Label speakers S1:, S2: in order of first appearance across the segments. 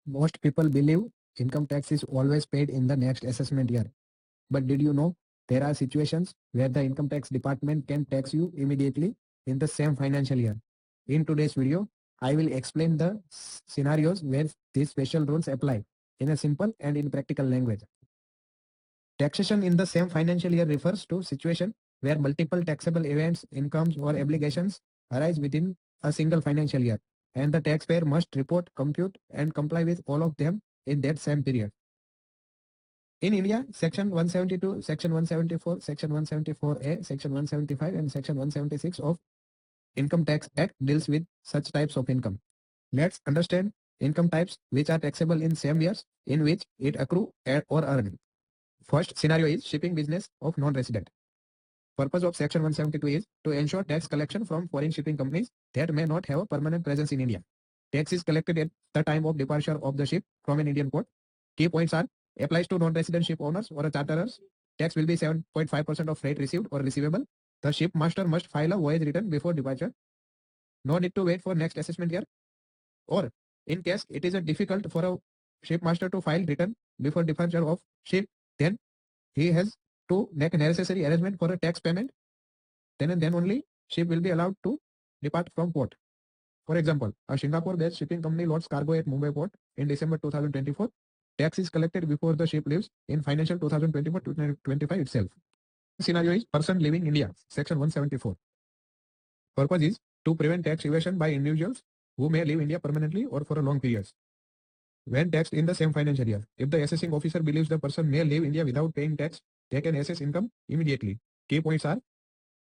S1: Most people believe income tax is always paid in the next assessment year. But did you know there are situations where the income tax department can tax you immediately in the same financial year? In today's video, I will explain the scenarios where these special rules apply in a simple and in practical language. Taxation in the same financial year refers to situation where multiple taxable events, incomes or obligations arise within a single financial year and the taxpayer must report, compute and comply with all of them in that same period. In India, Section 172, Section 174, Section 174A, Section 175 and Section 176 of Income Tax Act deals with such types of income. Let's understand income types which are taxable in same years in which it accrue or earn. First scenario is shipping business of non-resident. Purpose of Section 172 is to ensure tax collection from foreign shipping companies that may not have a permanent presence in India. Tax is collected at the time of departure of the ship from an Indian port. Key points are applies to non-resident ship owners or charterers. Tax will be 7.5% of freight received or receivable. The ship master must file a voyage return before departure. No need to wait for next assessment year. Or in case it is difficult for a ship master to file return before departure of ship, then he has to make a necessary arrangement for a tax payment. Then and then only ship will be allowed to depart from port. For example, a Singapore-based shipping company loads cargo at Mumbai port in December 2024. Tax is collected before the ship leaves in financial 2024-2025 itself. Scenario is person leaving India, Section 174. Purpose is to prevent tax evasion by individuals who may leave India permanently or for a long period. When taxed in the same financial year, if the assessing officer believes the person may leave India without paying tax, they can assess income immediately. Key points are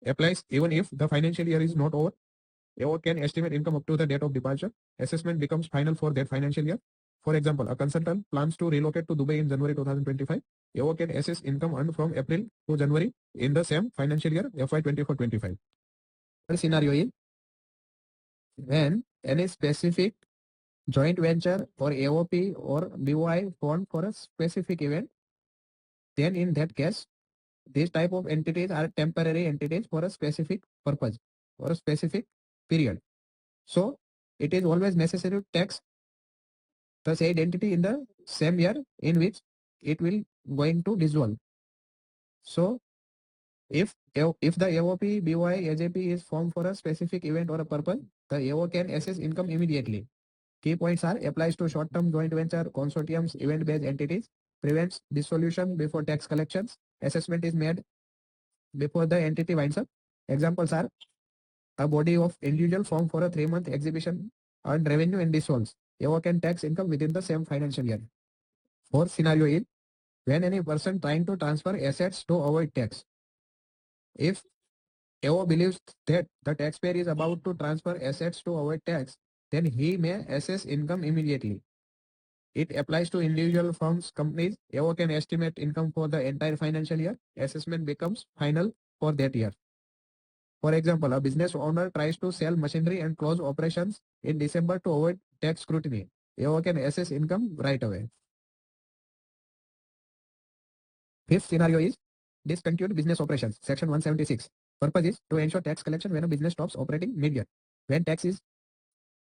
S1: applies even if the financial year is not over. AO can estimate income up to the date of departure. Assessment becomes final for that financial year. For example, a consultant plans to relocate to Dubai in January 2025. AO can assess income earned from April to January in the same financial year, FY 24-25. Third scenario is when any specific joint venture or AOP or BOI formed for a specific event, then in that case, these type of entities are temporary entities for a specific purpose or a specific period. So it is always necessary to tax the said entity in the same year in which it will going to dissolve. So if the AOP, BOI, AJP is formed for a specific event or a purpose, the AO can assess income immediately. Key points are applies to short-term joint venture, consortiums, event-based entities, prevents dissolution before tax collections, assessment is made before the entity winds up. Examples are a body of individual formed for a 3-month exhibition earned revenue and dissolves. AO can tax income within the same financial year. Fourth scenario is when any person trying to transfer assets to avoid tax. If AO believes that the taxpayer is about to transfer assets to avoid tax, then he may assess income immediately. It applies to individual firms, companies. AO can estimate income for the entire financial year. Assessment becomes final for that year. For example, a business owner tries to sell machinery and close operations in December to avoid tax scrutiny. AO can assess income right away. Fifth scenario is discontinued business operations, Section 176. Purpose is to ensure tax collection when a business stops operating mid-year. When tax is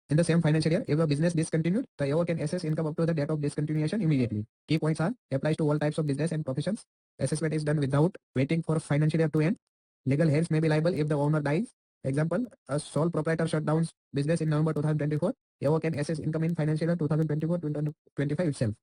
S1: in the same financial year, if a business discontinued, the AO can assess income up to the date of discontinuation immediately. Key points are applies to all types of business and professions. Assessment is done without waiting for financial year to end. Legal heirs may be liable if the owner dies. Example, a sole proprietor shut down business in November 2024. AO can assess income in financial year 2024-2025 itself.